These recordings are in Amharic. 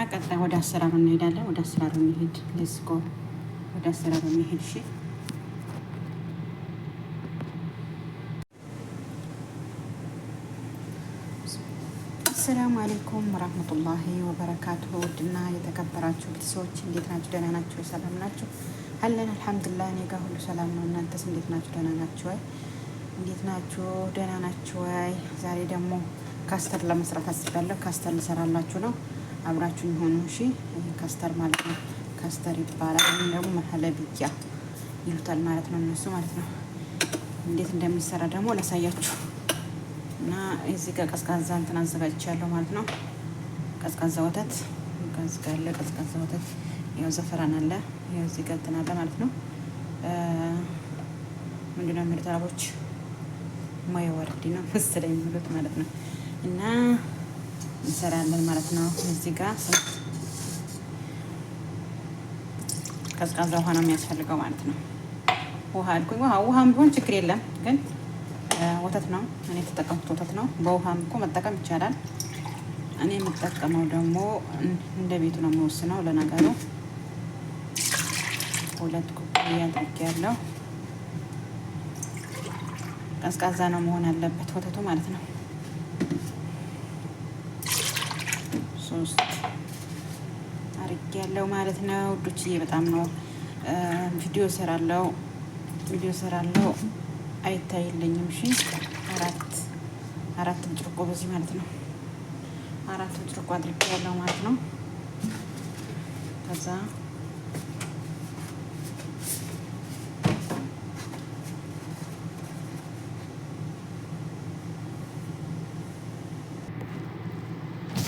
ቀጣይ ወደ አሰራሩ እንሄዳለን። ወደ አሰራሩ እንሄድ። ሌትስ ጎ ወደ አሰራሩ እንሄድ። እሺ አሰላሙ አለይኩም ወራህመቱላሂ ወበረካቱሁ። ውድና የተከበራችሁ ቤተሰቦች እንዴት ናችሁ? ደህና ናችሁ? ሰላም ናችሁ? አለን አልሐምዱሊላህ። እኔ ጋር ሁሉ ሰላም ነው። እናንተስ እንዴት ናችሁ? ደህና ናችሁ ወይ? እንዴት ናችሁ? ደህና ናችሁ ወይ? ዛሬ ደግሞ ካስተር ለመስራት አስቤያለሁ። ካስተር ልሰራላችሁ ነው። አብራችሁኝ ሆኑ እሺ። ካስተር ማለት ነው፣ ካስተር ይባላል። ወይም ደግሞ መሀለብያ ይሉታል ማለት ነው እነሱ ማለት ነው። እንዴት እንደሚሰራ ደግሞ ላሳያችሁ እና እዚህ ጋር ቀዝቃዛ እንትን አዘጋጅቻለሁ ማለት ነው። ቀዝቃዛ ወተት ጋለ ቀዝቃዛ ወተት ያው ዘፈራን አለ፣ ያው እዚህ ጋር እንትን አለ ማለት ነው። ምንድነው የሚሉት አረቦች ማይ ወርዲ ነው መሰለኝ የሚሉት ማለት ነው። እና እንሰራለን ማለት ነው። እዚህ ጋር ቀዝቃዛ ውሃ ነው የሚያስፈልገው ማለት ነው። ውሃ አልኩኝ። ውሃም ቢሆን ችግር የለም ግን ወተት ነው እኔ የተጠቀምኩት ወተት ነው። በውሃም እኮ መጠቀም ይቻላል። እኔ የምጠቀመው ደግሞ እንደ ቤቱ ነው የምወስነው። ለነገሩ 2 ኩባያ አድርጌያለሁ። ቀዝቃዛ ነው መሆን ያለበት ወተቱ ማለት ነው። 3 አድርጌያለሁ ማለት ነው ውዶችዬ። በጣም ነው ቪዲዮ ሰራለው አይታይልኝም። እሺ አራት ብርጭቆ በዚህ ማለት ነው። 4 ብርጭቆ አድርጌያለሁ ማለት ነው። ከዛ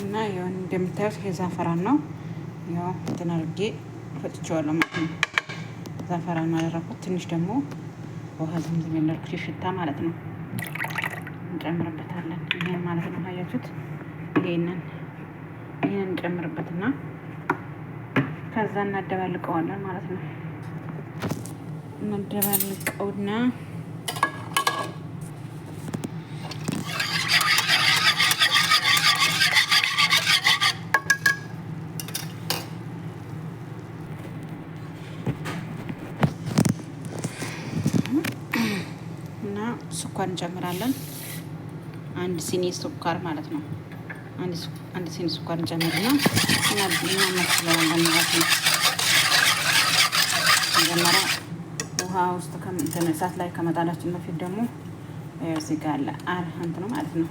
እና ያው እንደምታዩት የዛፈራን ነው። ያው እንትን አድርጌ ፈጭቼዋለሁ ማለት ነው። ዛፈራን አደረኩት። ትንሽ ደግሞ ውሃ ዝምዝም ያደርኩት ሽታ ማለት ነው እንጨምርበታለን። ይሄን ማለት ነው አያችሁት? ይሄንን እንጨምርበትና ከዛ እናደባልቀዋለን ማለት ነው። እናደባልቀውና ስኳር እንጨምራለን። 1 ሲኒ ስኳር ማለት ነው። አንድ ሲኒ ስኳር እንጨምርና እናመስለዋለን ማለት ነው። መጀመሪያ ውሃ ውስጥ እሳት ላይ ከመጣላችን በፊት ደግሞ እዚህ ጋር አለ እንትኑ ማለት ነው፣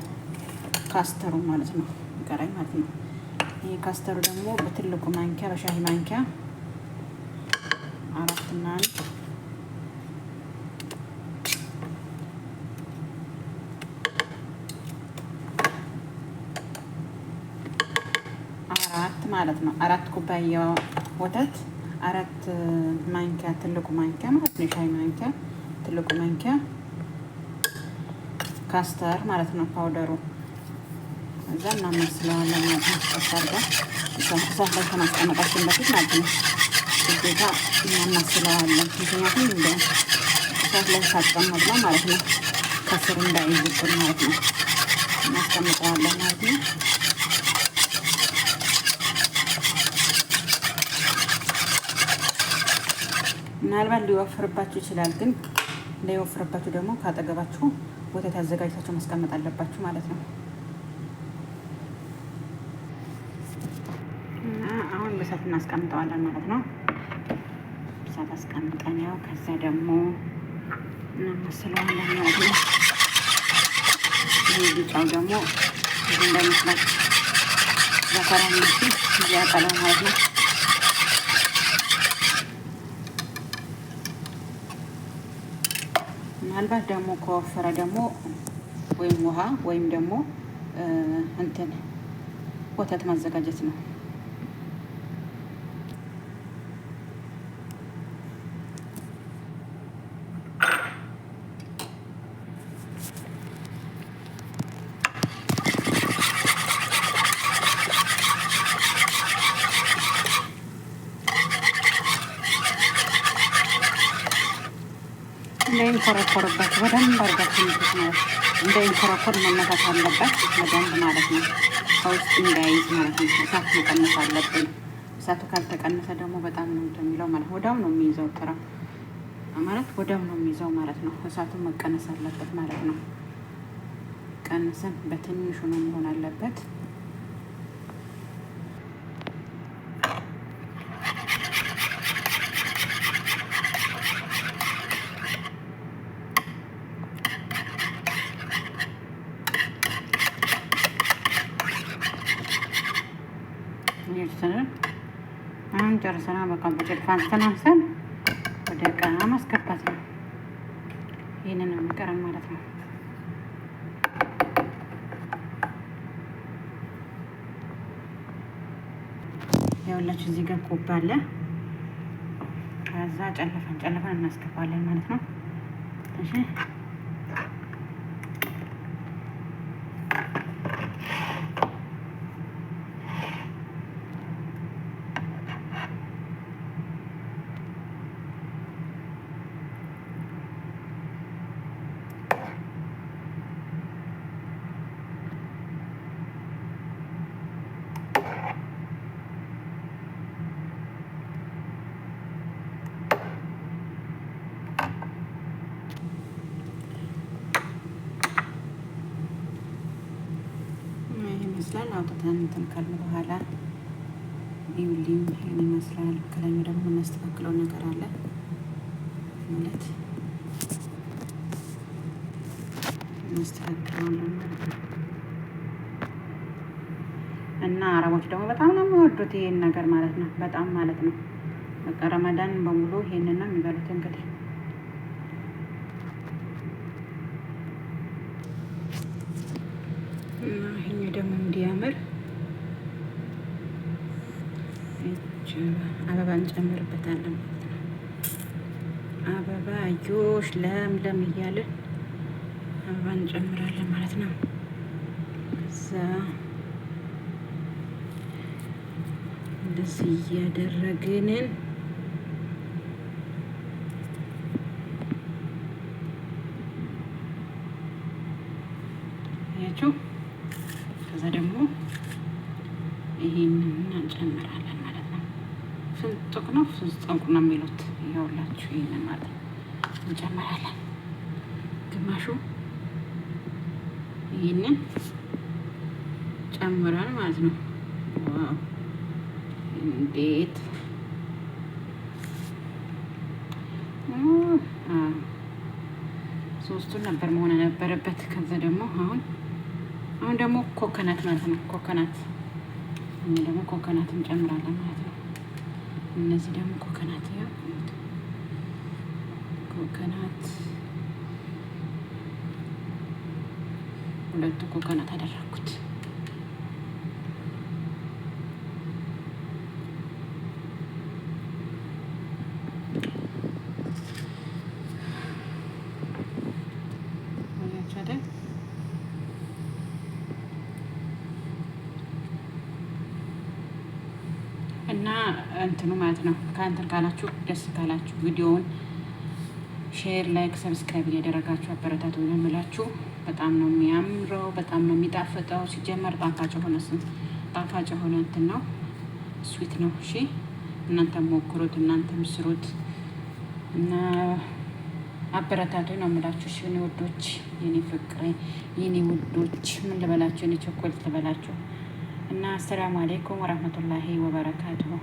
ካስተሩ ማለት ነው ይቀራኝ ማለት ነው። ይሄ ካስተሩ ደግሞ በትልቁ ማንኪያ በሻሂ ማንኪያ 4 እና 1 ማለት ነው። 4 ኩባያ ወተት 4 ማንኪያ ትልቁ ማንኪያ ማለት ነው፣ ሻይ ማንኪያ ትልቁ ማንኪያ ካስተር ማለት ነው ፓውደሩ። እዛ እናመስለዋለን ማለት ነው። ካስተር እሳት ላይ ከማስቀመጣችን በፊት ማለት ነው ግዴታ እናመስለዋለን። ምክንያቱም እንደ እሳት ላይ ሳትቀመጥነው ማለት ነው ከስር እንዳይዝብን ማለት ነው እናስቀምጠዋለን ማለት ነው። ምናልባት ሊወፍርባችሁ ይችላል፣ ግን እንዳይወፍርባችሁ ደግሞ ካጠገባችሁ ወተት አዘጋጅታችሁ ማስቀመጥ አለባችሁ ማለት ነው። እና አሁን በእሳት እናስቀምጠዋለን ማለት ነው። በእሳት አስቀምጠን ያው ከዛ ደግሞ እናመስለዋለን ማለት ነው። ይህ ቢጫው ደግሞ እንደሚመስላችሁ ዘፈራ ያቀላል ማለት ነው። ምናልባት ደግሞ ከወፈረ ደግሞ ወይም ውሃ ወይም ደግሞ እንትን ወተት ማዘጋጀት ነው። እንዳይንኮረኮርበት በደንብ አድርጋችሁ ነው እንዳይንኮረኮር መመታት አለበት በደንብ ማለት ነው። ከውስጥ እንዳይዝ ማለት ነው። እሳት መቀነስ አለብን። እሳቱ ካልተቀነሰ ደግሞ በጣም ነው የሚለው ማለት ወዲያው ነው የሚይዘው ጥራ ማለት ወዲያው ነው የሚይዘው ማለት ነው። እሳቱን መቀነስ አለበት ማለት ነው። ቀንሰን በትንሹ ነው መሆን አለበት። አሁን ጨርሰና በቃ በጭልፋ አንስተን ወደ ዕቃ ማስገባት ነው። ይህንን ነው የሚቀረን ማለት ነው። ያውላችሁ እዚህ ጋር ኮባ አለ። ከዛ ጨለፈን እናስገባለን ማለት ነው። እሺ ይመስላል። አውጥተን እንትን ካልን በኋላ ይኸውልኝ ይሄን ይመስላል። ከላይ ደግሞ የምናስተካክለው ነገር አለ ማለት እናስተካክለዋለን ማለት ነው። እና አረቦች ደግሞ በጣም ነው የሚወዱት ይሄን ነገር ማለት ነው። በጣም ማለት ነው። በቃ ረመዳን በሙሉ ይሄንን ነው የሚበሉት እንግዲህ ይሄ ደግሞ እንዲያምር አበባ እንጨምርበታለን። አበባ አዮሽ ለምለም እያልን አበባ እንጨምራለን ማለት ነው። ከዛ እንደዚህ እያደረግንን ያችሁ ከዛ ደግሞ ይሄንን እንጨምራለን ማለት ነው። ፍንጥቅ ነው ፍንጥቅ ነው የሚሉት ይኸውላችሁ ይሄንን ማለት ነው እንጨምራለን። ግማሹ ይሄንን ጨምራል ማለት ነው። ዋው እንዴት ሶስቱን ነበር መሆን የነበረበት። ከዛ ደግሞ አሁን ደግሞ ኮኮናት ማለት ነው። ኮኮናት እኔ ደግሞ ኮኮናት እንጨምራለን ማለት ነው። እነዚህ ደግሞ ኮኮናት ኮኮናት ሁለቱ ኮኮናት አደረኩት። እና እንትኑ ማለት ነው ከእንትን ካላችሁ ደስ ካላችሁ ቪዲዮውን ሼር፣ ላይክ፣ ሰብስክራይብ እያደረጋችሁ አበረታቱ ነው የምላችሁ። በጣም ነው የሚያምረው፣ በጣም ነው የሚጣፍጠው። ሲጀመር ጣፋጭ የሆነ እንትን ነው፣ ስዊት ነው። እሺ እናንተም ሞክሩት፣ እናንተም ስሩት እና አበረታቱ ነው የምላችሁ። እሺ የኔ ውዶች፣ የኔ ፍቅሬ፣ የኔ ውዶች ምን ልበላችሁ፣ የኔ ቸኮልት ልበላችሁ እና አሰላሙ አሌይኩም ወራህመቱላሂ ወበረካቱሁ።